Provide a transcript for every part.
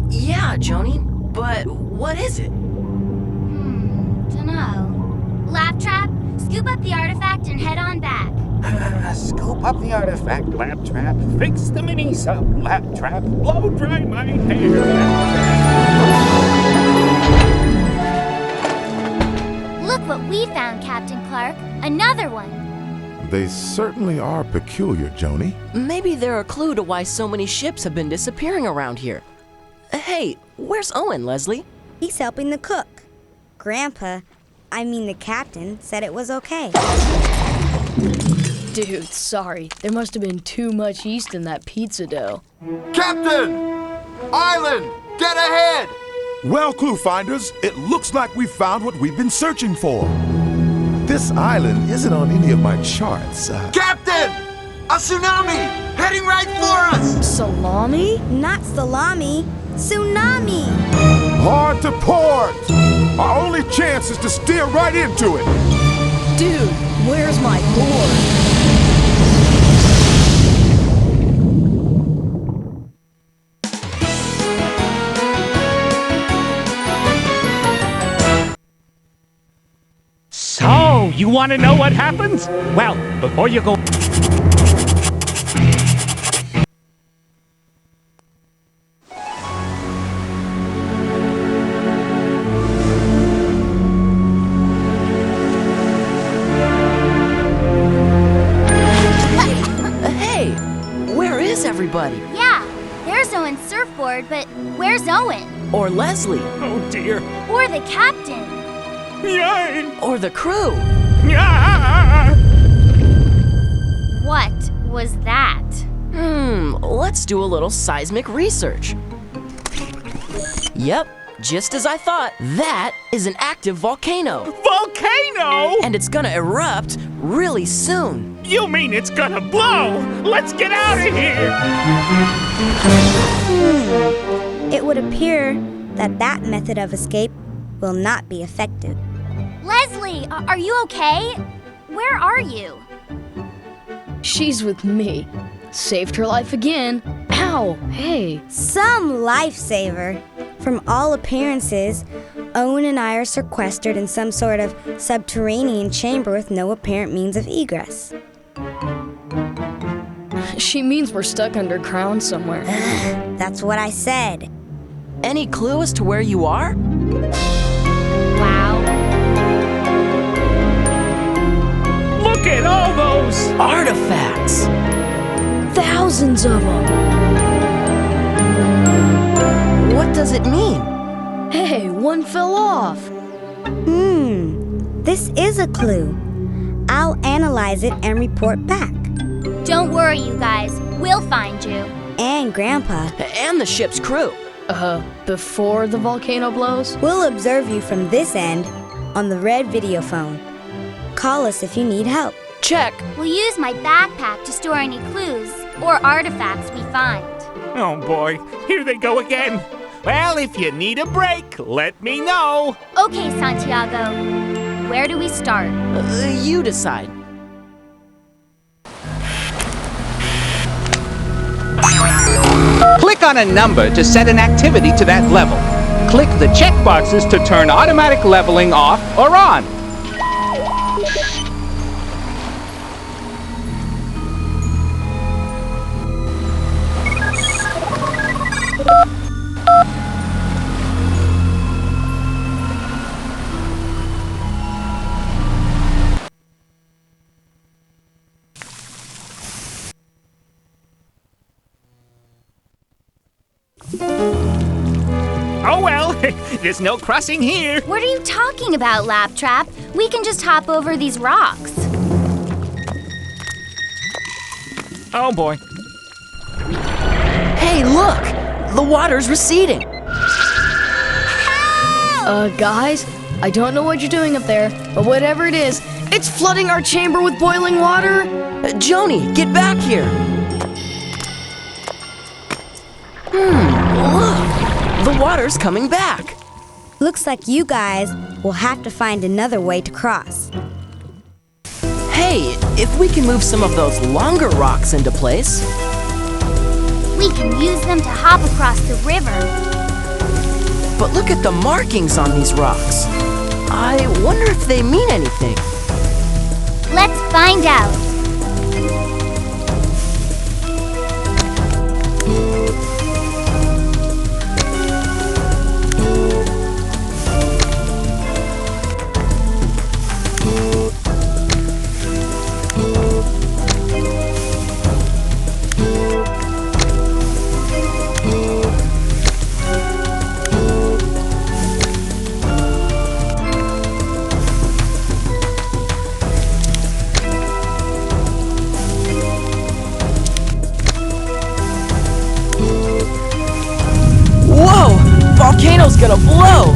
Yeah, Joni, but what is it? Dunno. Laptrap, scoop up the artifact and head on back. Scoop up the artifact, Laptrap. Fix the minis up, Laptrap. Blow dry my hair, Laptrap. Look what we found, Captain Clark. Another one. They certainly are peculiar, Joni. Maybe they're a clue to why so many ships have been disappearing around here. Hey, where's Owen, Leslie? He's helping the cook. The captain, said it was okay. Dude, sorry. There must have been too much yeast in that pizza dough. Captain! Island! Get ahead! Well, Cluefinders, it looks like we found what we've been searching for. This island isn't on any of my charts. Captain! A tsunami! Heading right for us! Salami? Not salami, tsunami. Hard to port! Our only chance is to steer right into it. Dude, where's my board? So, you want to know what happens? Well, before you go... Hey, where is everybody? Yeah, there's Owen's surfboard, but where's Owen? Or Leslie? Oh, dear. Or the captain? Yay! Or the crew? Yeah! What was that? Let's do a little seismic research. Yep, just as I thought, that is an active volcano. Volcano? And it's gonna erupt really soon. You mean it's gonna blow? Let's get out of here! It would appear that method of escape will not be effective. Leslie, are you okay? Where are you? She's with me. Saved her life again. Ow, hey. Some lifesaver. From all appearances, Owen and I are sequestered in some sort of subterranean chamber with no apparent means of egress. She means we're stuck underground somewhere. That's what I said. Any clue as to where you are? Wow. Look at all those! Artifacts! Thousands of them. What does it mean? Hey, one fell off. This is a clue. I'll analyze it and report back. Don't worry, you guys. We'll find you. And Grandpa. And the ship's crew. Before the volcano blows? We'll observe you from this end on the red video phone. Call us if you need help. Check. We'll use my backpack to store any clues or artifacts we find. Oh boy, here they go again. Well, if you need a break, let me know. Okay, Santiago. Where do we start? You decide. Click on a number to set an activity to that level. Click the checkboxes to turn automatic leveling off or on. Oh well, there's no crossing here. What are you talking about, Laptrap? We can just hop over these rocks. Oh boy. Hey, look! The water's receding. Guys, I don't know what you're doing up there, but whatever it is, it's flooding our chamber with boiling water. Joni, get back here. Look! The water's coming back. Looks like you guys will have to find another way to cross. Hey, if we can move some of those longer rocks into place. We can use them to hop across the river. But look at the markings on these rocks. I wonder if they mean anything. Let's find out. Whoa! Volcano's gonna blow!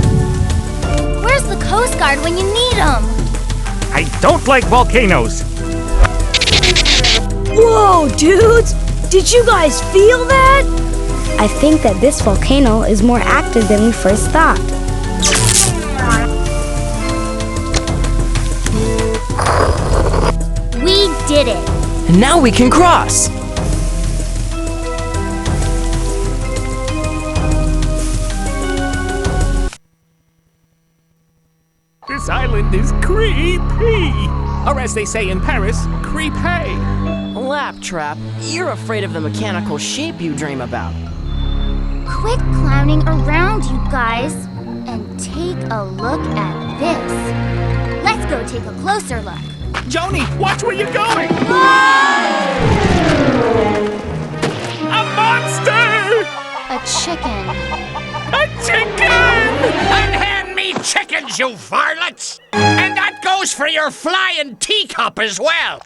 Where's the Coast Guard when you need them? I don't like volcanoes. Whoa, dudes! Did you guys feel that? I think that this volcano is more active than we first thought. We did it. And now we can cross! This island is creepy. Or as they say in Paris, creepy. Laptrap, you're afraid of the mechanical sheep you dream about. Quit clowning around, you guys, and take a look at this. Let's go take a closer look. Joni, watch where you're going. A monster! A chicken. A chicken! Unhand me chickens, you varlets! And that goes for your flying teacup as well!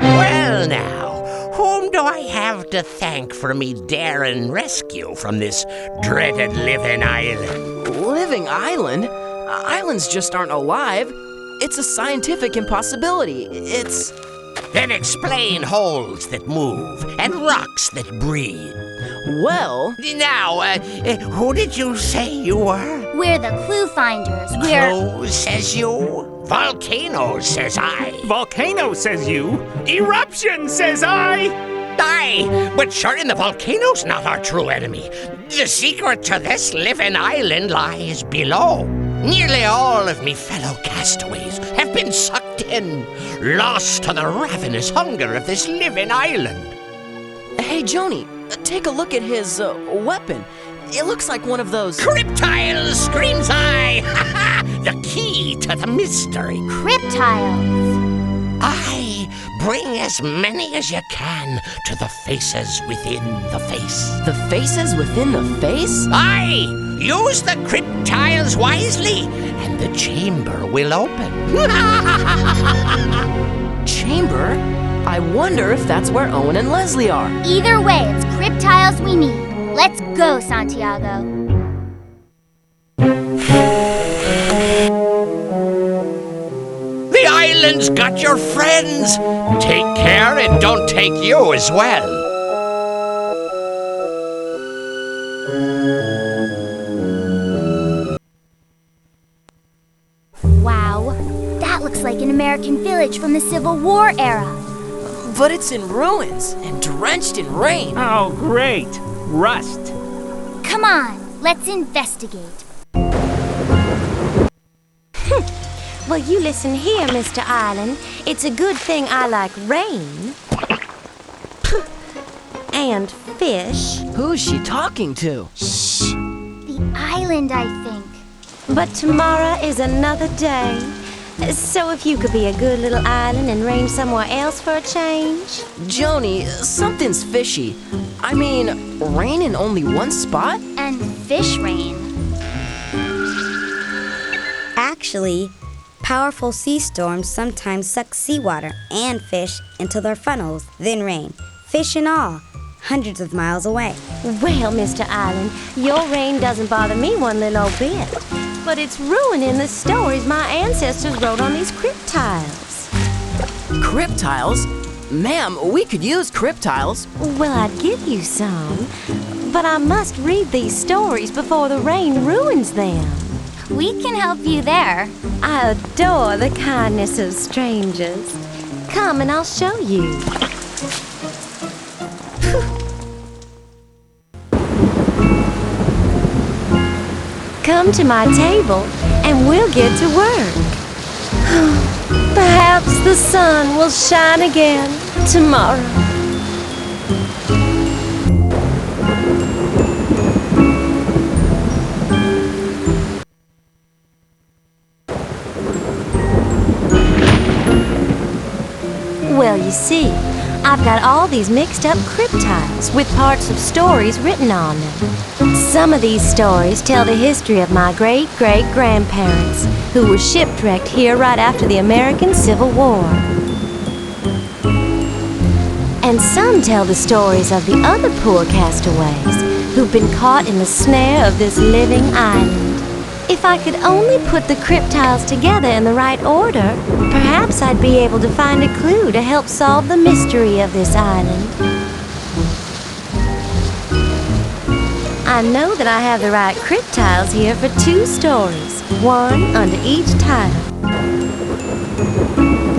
Well now, whom do I have to thank for me daring rescue from this dreaded living island? Living island? Islands just aren't alive. It's a scientific impossibility. It's... Then explain holes that move and rocks that breathe. Well... Now, who did you say you were? We're the Cluefinders. We're... Clue, says you? Volcano, says I. Volcano, says you. Eruption, says I. Aye, but sure in the volcano's not our true enemy. The secret to this living island lies below. Nearly all of me fellow castaways have been sucked in, lost to the ravenous hunger of this living island. Hey, Joni, take a look at his weapon. It looks like one of those... Cryptiles, screams I! The key to the mystery. Cryptiles. Aye, bring as many as you can to the faces within the face. The faces within the face? Aye, use the cryptiles wisely, and the chamber will open. Chamber? I wonder if that's where Owen and Leslie are. Either way, it's cryptiles we need. Let's go, Santiago. The island's got your friends. Take care it don't take you as well. Wow, that looks like an American village from the Civil War era. But it's in ruins and drenched in rain. Oh, great. Rust. Come on, let's investigate. Well, you listen here, Mr. Island. It's a good thing I like rain. And fish. Who's she talking to? Shh! The island, I think. But tomorrow is another day. So if you could be a good little island and rain somewhere else for a change? Joni, something's fishy. I mean, rain in only one spot? And fish rain. Actually, powerful sea storms sometimes suck seawater and fish into their funnels, then rain, fish and all, hundreds of miles away. Well, Mr. Island, your rain doesn't bother me one little bit. But it's ruining the stories my ancestors wrote on these cryptiles. Cryptiles? Ma'am, we could use cryptiles. Well, I'd give you some, but I must read these stories before the rain ruins them. We can help you there. I adore the kindness of strangers. Come and I'll show you. come to my table and we'll get to work. Perhaps the sun will shine again tomorrow. Well, you see, I've got all these mixed up crypt tiles with parts of stories written on them. Some of these stories tell the history of my great-great-grandparents who were shipwrecked here right after the American Civil War. And some tell the stories of the other poor castaways who've been caught in the snare of this living island. If I could only put the crypt tiles together in the right order, perhaps I'd be able to find a clue to help solve the mystery of this island. I know that I have the right crypt tiles here for 2 stories, one under each tile.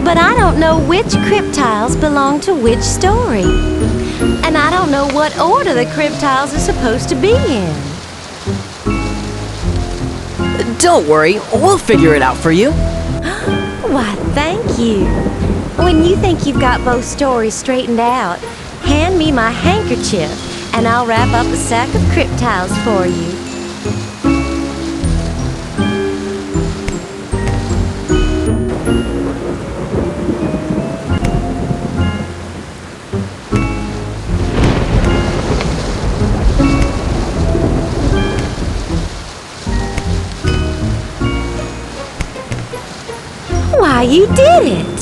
But I don't know which crypt tiles belong to which story. And I don't know what order the crypt tiles are supposed to be in. Don't worry, we'll figure it out for you. Why, thank you. When you think you've got both stories straightened out, hand me my handkerchief and I'll wrap up a sack of crypt tiles for you. Why, you did it!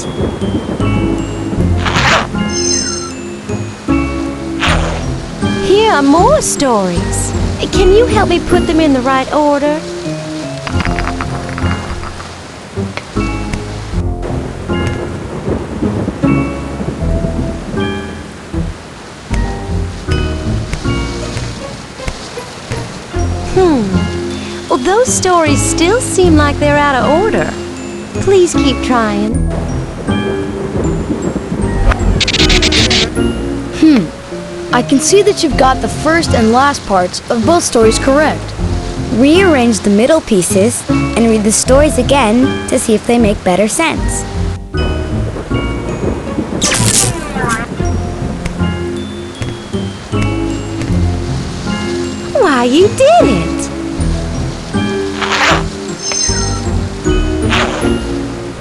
Here are more stories. Can you help me put them in the right order? Well, those stories still seem like they're out of order. Please keep trying. I can see that you've got the first and last parts of both stories correct. Rearrange the middle pieces and read the stories again to see if they make better sense. Why, you did it!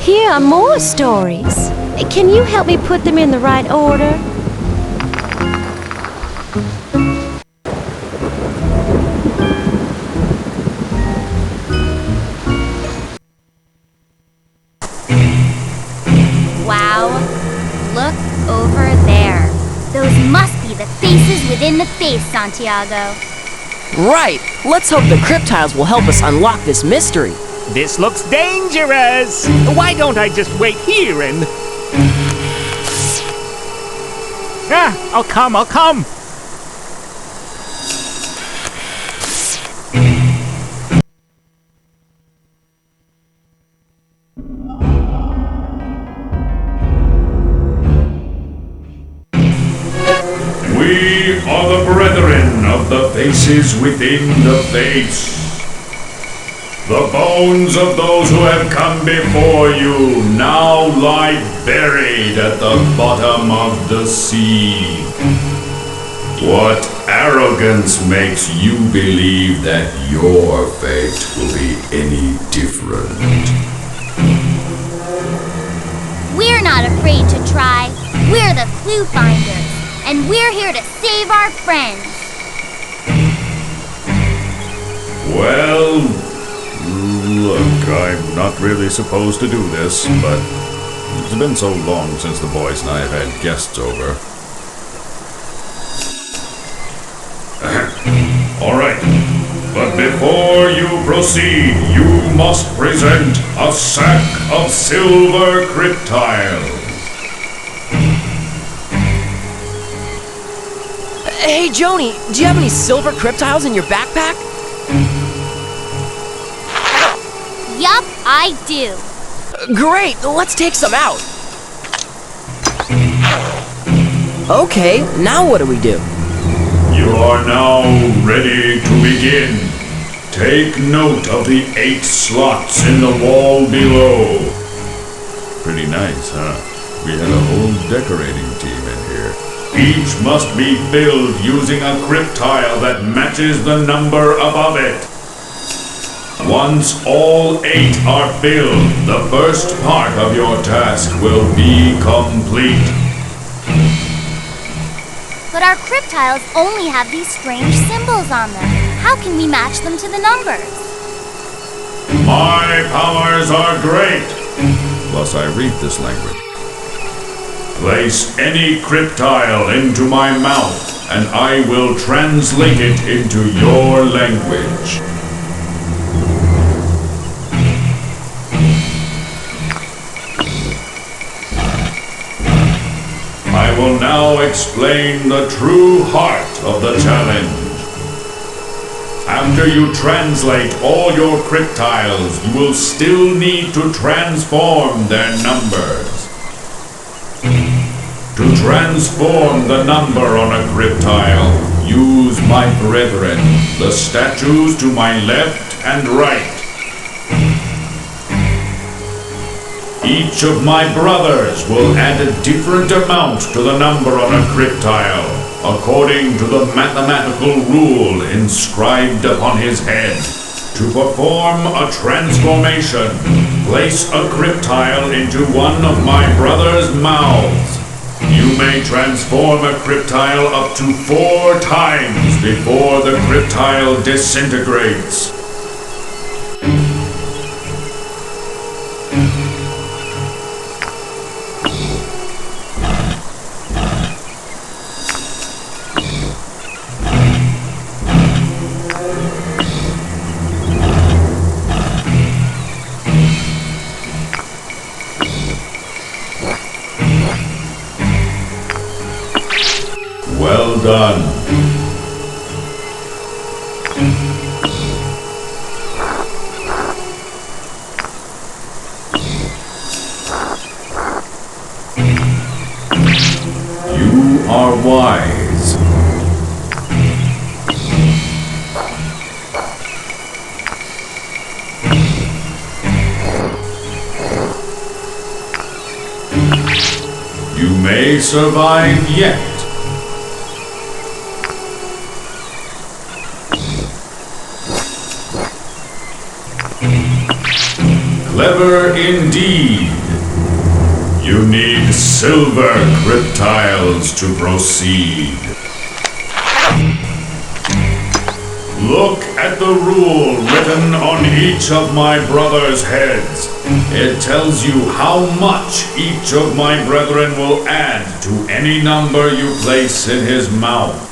Here are more stories. Can you help me put them in the right order? Wow, look over there. Those must be the faces within the face, Santiago. Right! Let's hope the crypt tiles will help us unlock this mystery. This looks dangerous. Why don't I just wait here and... I'll come. We are the brethren of the faces within the face. The bones of those who have come before you now lie buried at the bottom of the sea. What arrogance makes you believe that your fate will be any different? We're not afraid to try. We're the Cluefinders, and we're here to save our friends. Well... Look, I'm not really supposed to do this, but it's been so long since the boys and I have had guests over. All right, but before you proceed, you must present a sack of silver crypt tiles. Hey, Joni, do you have any silver crypt tiles in your backpack? Yup, I do. Great, let's take some out. Okay, now what do we do? You are now ready to begin. Take note of the 8 slots in the wall below. Pretty nice, huh? We had a whole decorating team in here. Each must be filled using a crypt tile that matches the number above it. Once all 8 are filled, the first part of your task will be complete. But our crypt tiles only have these strange symbols on them. How can we match them to the numbers? My powers are great. Plus, I read this language. Place any crypt tile into my mouth, and I will translate it into your language. I will now explain the true heart of the challenge. After you translate all your crypt tiles, you will still need to transform their numbers. To transform the number on a crypt tile, use my brethren, the statues to my left and right. Each of my brothers will add a different amount to the number on a crypt tile, according to the mathematical rule inscribed upon his head. To perform a transformation, place a crypt tile into one of my brothers' mouths. You may transform a crypt tile up to 4 times before the crypt tile disintegrates. Well done. You are wise. You may survive yet. Clever indeed. You need silver crypt tiles to proceed. Look at the rule written on each of my brothers' heads. It tells you how much each of my brethren will add to any number you place in his mouth.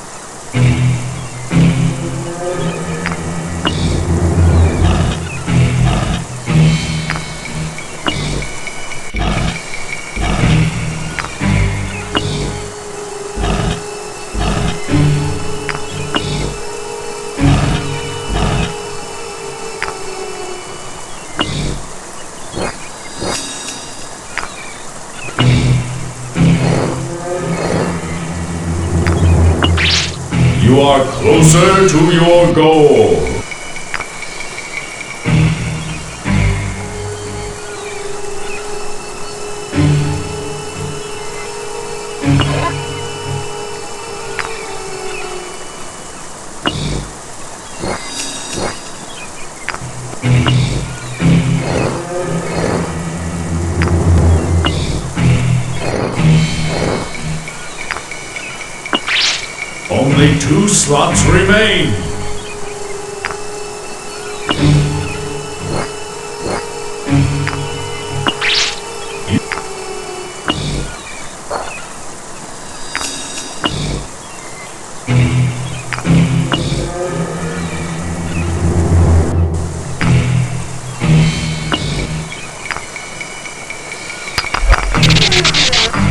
You are closer to your goal. Only 2 slots remain.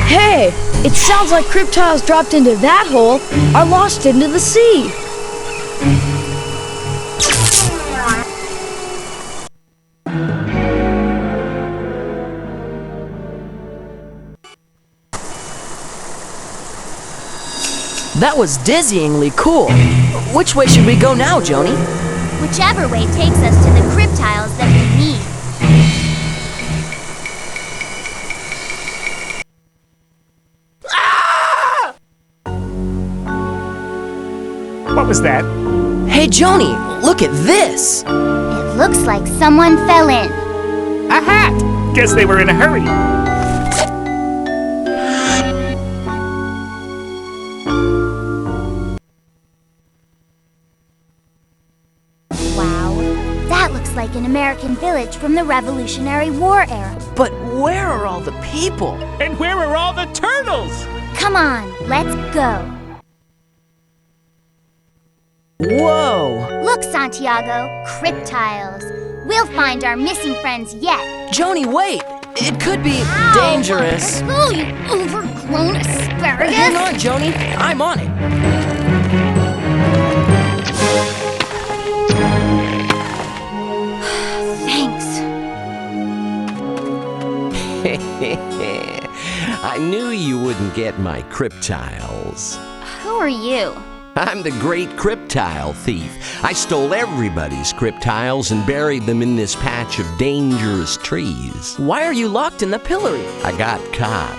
Hey, it sounds like crypt tiles dropped into that hole are lost into the sea. That was dizzyingly cool. Which way should we go now, Joni? Whichever way takes us to the cryptiles that we need. What was that? Hey, Joni, look at this! It looks like someone fell in. A hat! Guess they were in a hurry. Wow, that looks like an American village from the Revolutionary War era. But where are all the people? And where are all the turtles? Come on, let's go. Whoa! Look, Santiago, cryptiles. We'll find our missing friends yet. Joni, wait! It could be dangerous. Oh, you overgrown asparagus! Hang on, Joni. I'm on it. Thanks. I knew you wouldn't get my cryptiles. Who are you? I'm the great cryptile thief. I stole everybody's cryptiles and buried them in this patch of dangerous trees. Why are you locked in the pillory? I got caught.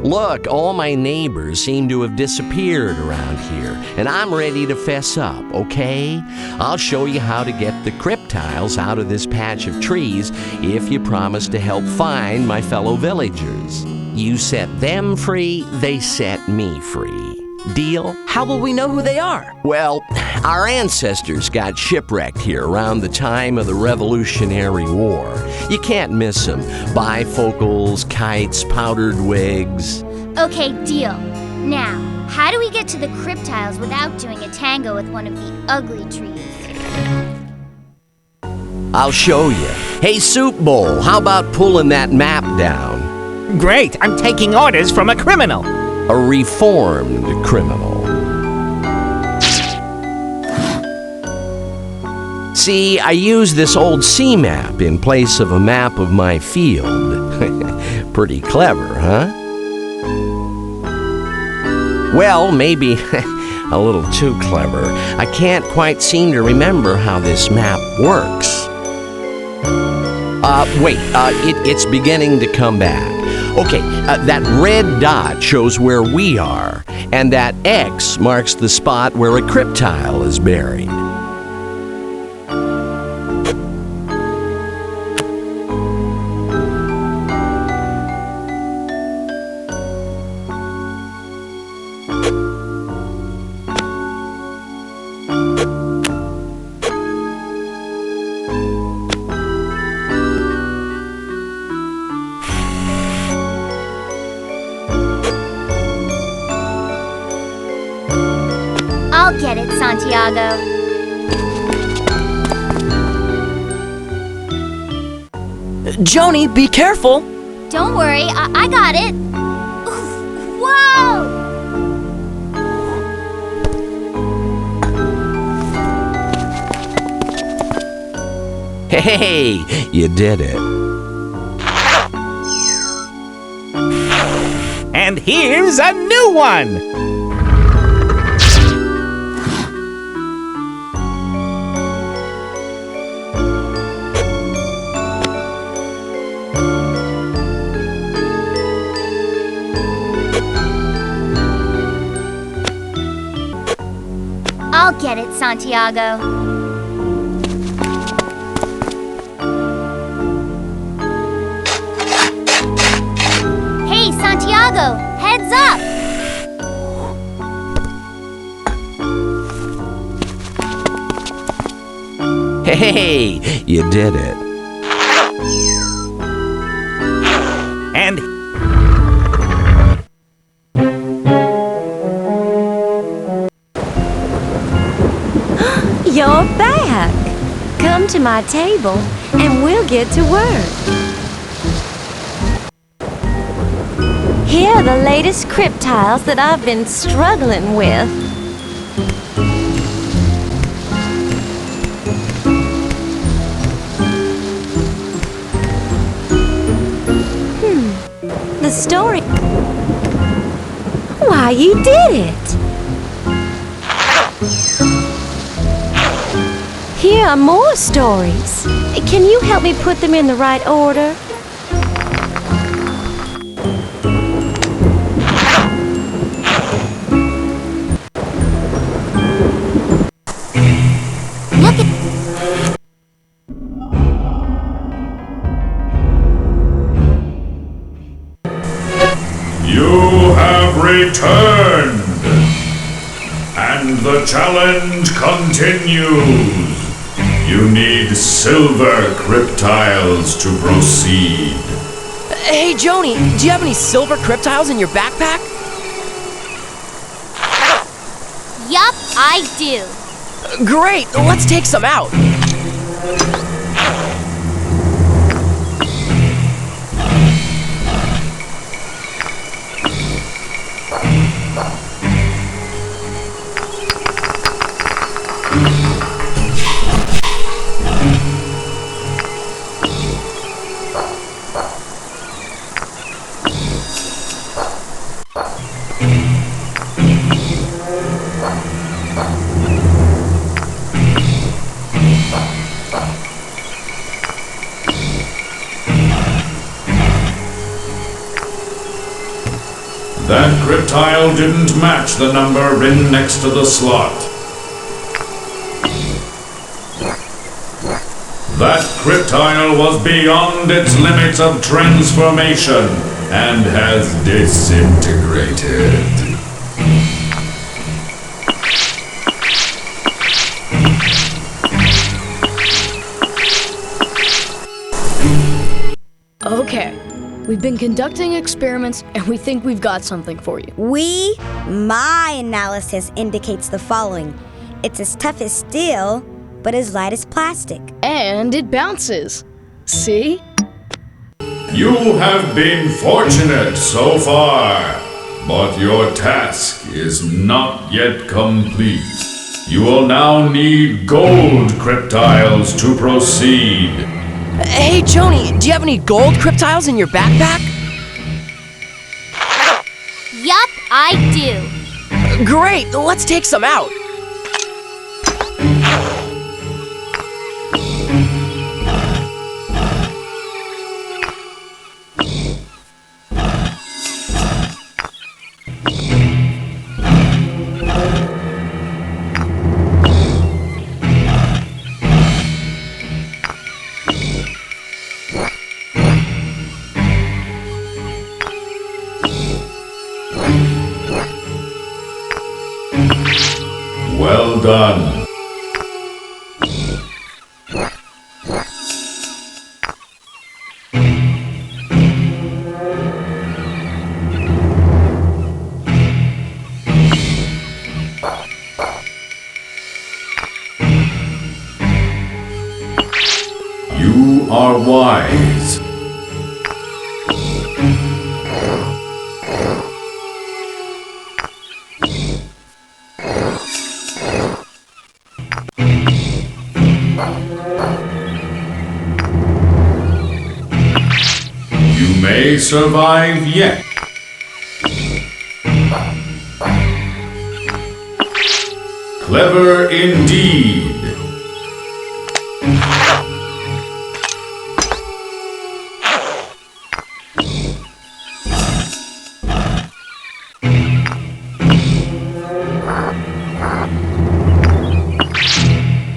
Look, all my neighbors seem to have disappeared around here, and I'm ready to fess up, okay? I'll show you how to get the cryptiles out of this patch of trees if you promise to help find my fellow villagers. You set them free, they set me free. Deal? How will we know who they are? Well, our ancestors got shipwrecked here around the time of the Revolutionary War. You can't miss them. Bifocals, kites, powdered wigs. Okay, deal. Now, how do we get to the cryptiles without doing a tango with one of the ugly trees? I'll show you. Hey, Soup Bowl, how about pulling that map down? Great, I'm taking orders from a criminal. A reformed criminal. See, I use this old sea map in place of a map of my field. Pretty clever, huh? Well, maybe a little too clever. I can't quite seem to remember how this map works. Wait, it's beginning to come back. Okay, that red dot shows where we are, and that X marks the spot where a cryptile is buried. I'll get it, Santiago. Joni, be careful! Don't worry, I got it. Oof, whoa! Hey, you did it. And here's a new one! I'll get it, Santiago. Hey, Santiago, heads up! Hey, you did it. And You're back. Come to my table and we'll get to work. Here are the latest cryptiles that I've been struggling with. The story... Why, you did it! Here are more stories. Can you help me put them in the right order? Look at You have returned, and the challenge continues. You need silver cryptiles to proceed. Hey, Joni, do you have any silver cryptiles in your backpack? Yup, I do. Great, let's take some out. That cryptile didn't match the number written next to the slot. That cryptile was beyond its limits of transformation and has disintegrated. Okay, we've been conducting experiments and we think we've got something for you. My analysis indicates the following. It's as tough as steel, but as light as plastic. And it bounces. See? You have been fortunate so far, but your task is not yet complete. You will now need gold cryptiles to proceed. Hey, Joni, do you have any gold cryptiles in your backpack? Yup, I do. Great, let's take some out. Well done. You are wise. You may survive yet. Clever indeed.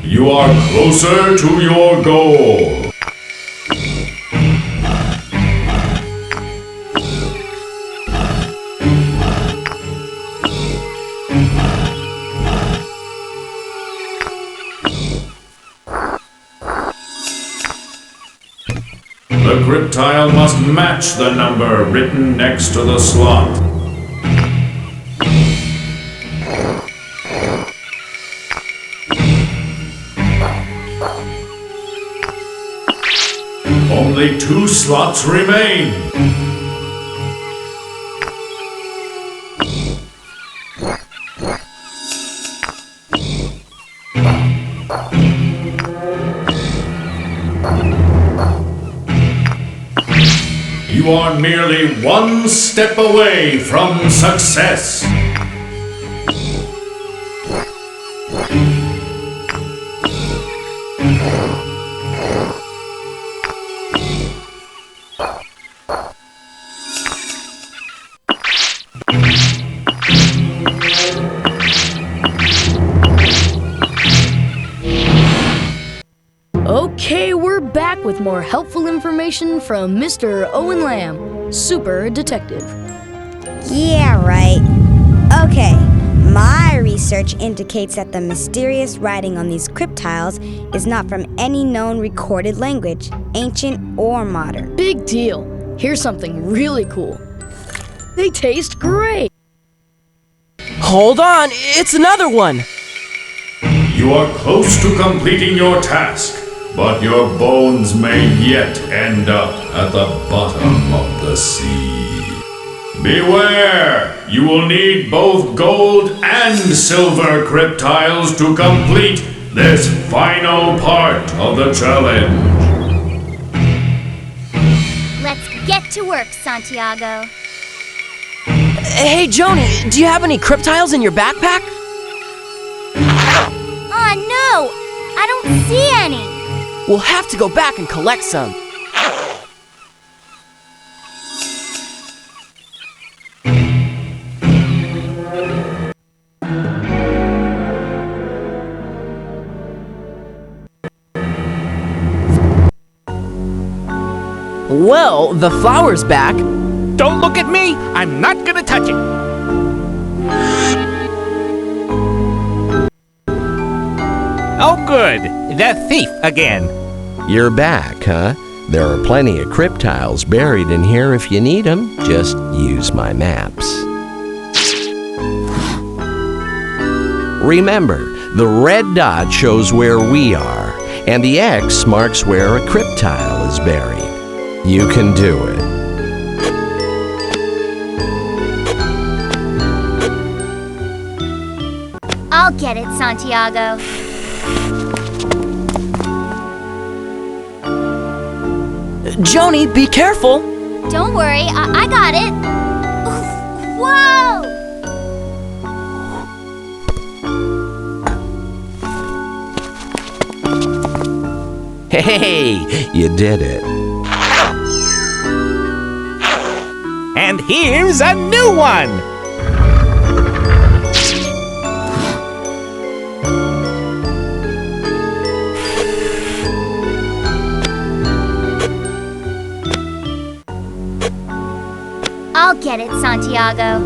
You are closer to your goal. The cryptile must match the number written next to the slot. Only 2 slots remain. You are merely 1 step away from success. with more helpful information from Mr. Owen Lamb, Super Detective. Yeah, right. Okay, my research indicates that the mysterious writing on these crypt tiles is not from any known recorded language, ancient or modern. Big deal. Here's something really cool. They taste great. Hold on, it's another one. You are close to completing your task, but your bones may yet end up at the bottom of the sea. Beware! You will need both gold and silver crypt tiles to complete this final part of the challenge. Let's get to work, Santiago. Hey, Joni, do you have any crypt tiles in your backpack? No! I don't see any! We'll have to go back and collect some. Well, the flower's back. Don't look at me! I'm not gonna touch it! Oh good, the thief again. You're back, huh? There are plenty of crypt tiles buried in here if you need them. Just use my maps. Remember, the red dot shows where we are, and the X marks where a crypt tile is buried. You can do it. I'll get it, Santiago. Joni, be careful. Don't worry, I got it. Oof, whoa! Hey, you did it. And here's a new one! I'll get it, Santiago.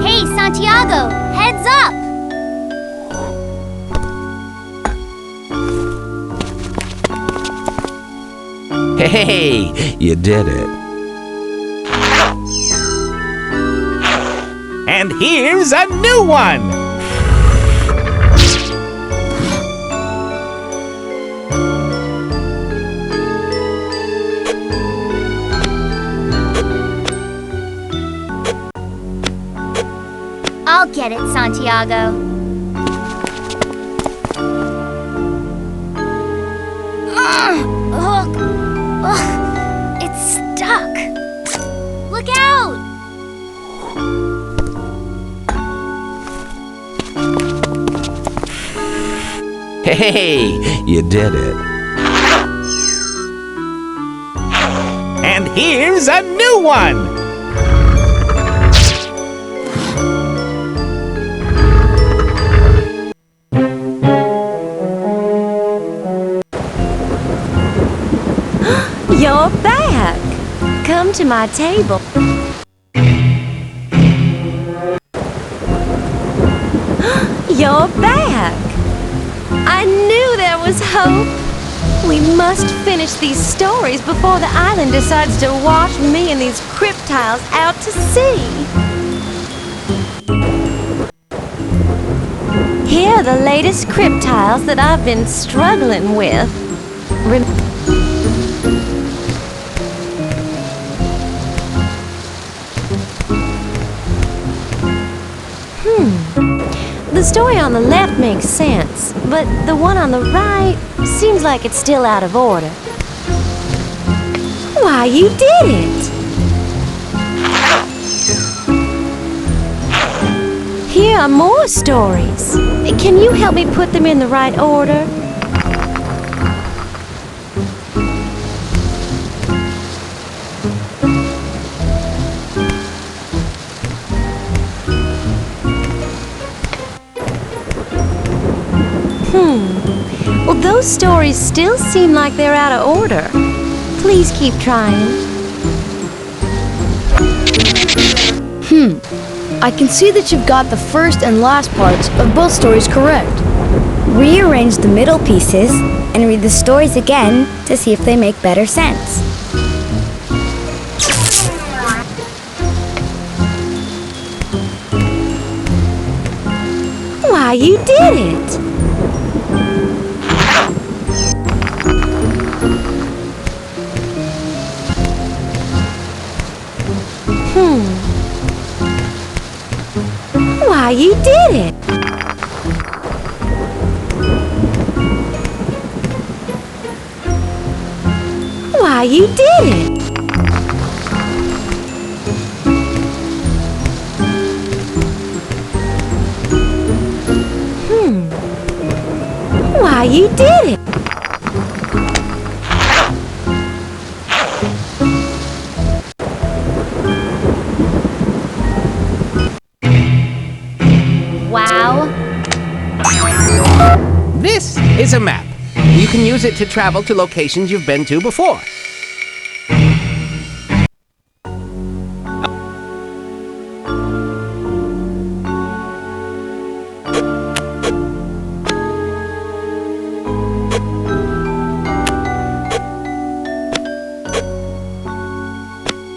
Hey, Santiago, heads up! Hey, you did it. And here's a new one! I'll get it, Santiago. It's stuck. Look out! Hey, you did it. And here's a new one! You're back. Come to my table. You're back. I knew there was hope. We must finish these stories before the island decides to wash me and these crypt tiles out to sea. Here are the latest crypt tiles that I've been struggling with. The story on the left makes sense, but the one on the right seems like it's still out of order. Why, you did it! Here are more stories. Can you help me put them in the right order? stories still seem like they're out of order. Please keep trying. I can see that you've got the first and last parts of both stories correct. Rearrange the middle pieces and read the stories again to see if they make better sense. Why, you did it! Why, you did it! Why, you did it! Why, you did it! Wow. This is a map. You can use it to travel to locations you've been to before.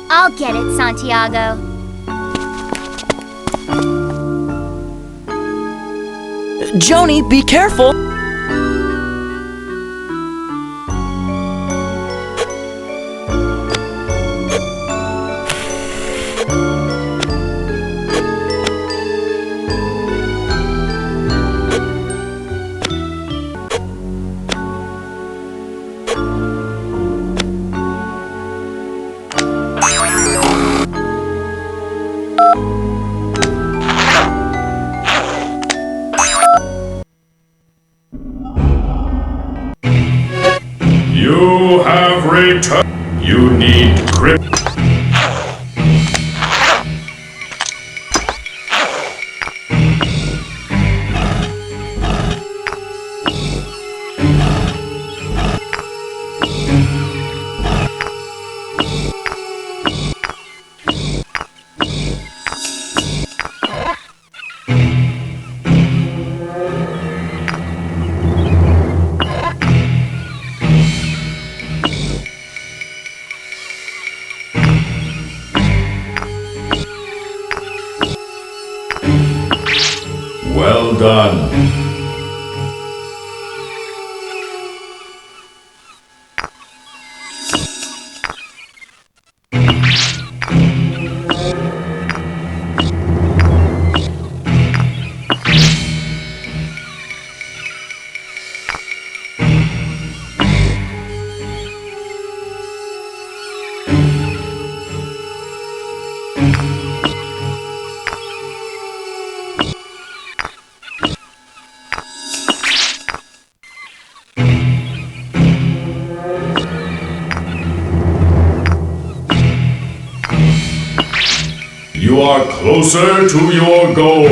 I'll get it, Santiago. Joni, be careful! You have returned. You need cryp. Well done. You are closer to your goal.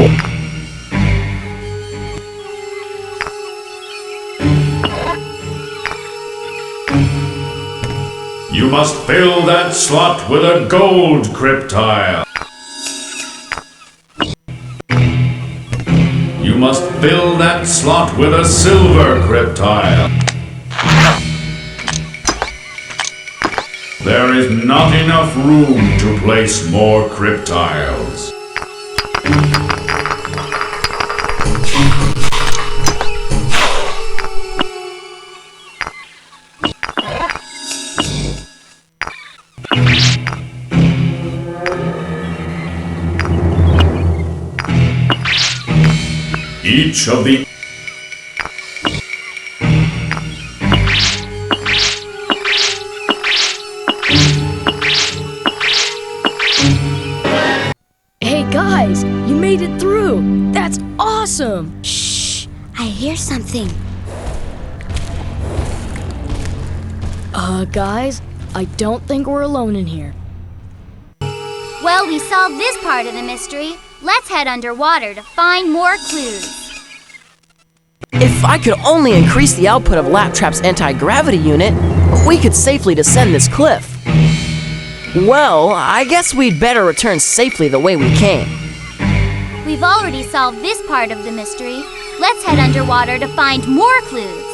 You must fill that slot with a gold cryp tile. You must fill that slot with a silver cryp tile. There is not enough room to place more cryp tiles. Each of the Hey guys, you made it through! That's awesome! Shh! I hear something. Guys, I don't think we're alone in here. Well, we solved this part of the mystery. Let's head underwater to find more clues. If I could only increase the output of Laptrap's anti-gravity unit, we could safely descend this cliff. Well, I guess we'd better return safely the way we came. We've already solved this part of the mystery. Let's head underwater to find more clues.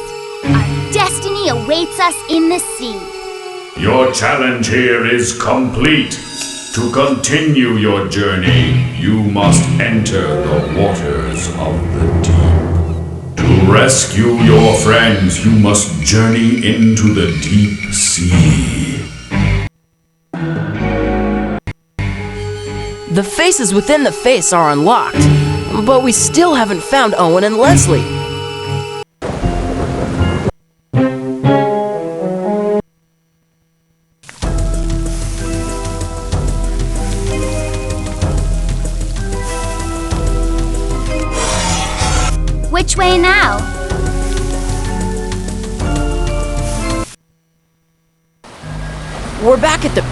Our destiny awaits us in the sea. Your challenge here is complete. To continue your journey, you must enter the waters of the deep. To rescue your friends, you must journey into the deep sea. The faces within the face are unlocked, but we still haven't found Owen and Leslie. Which way now? We're back at the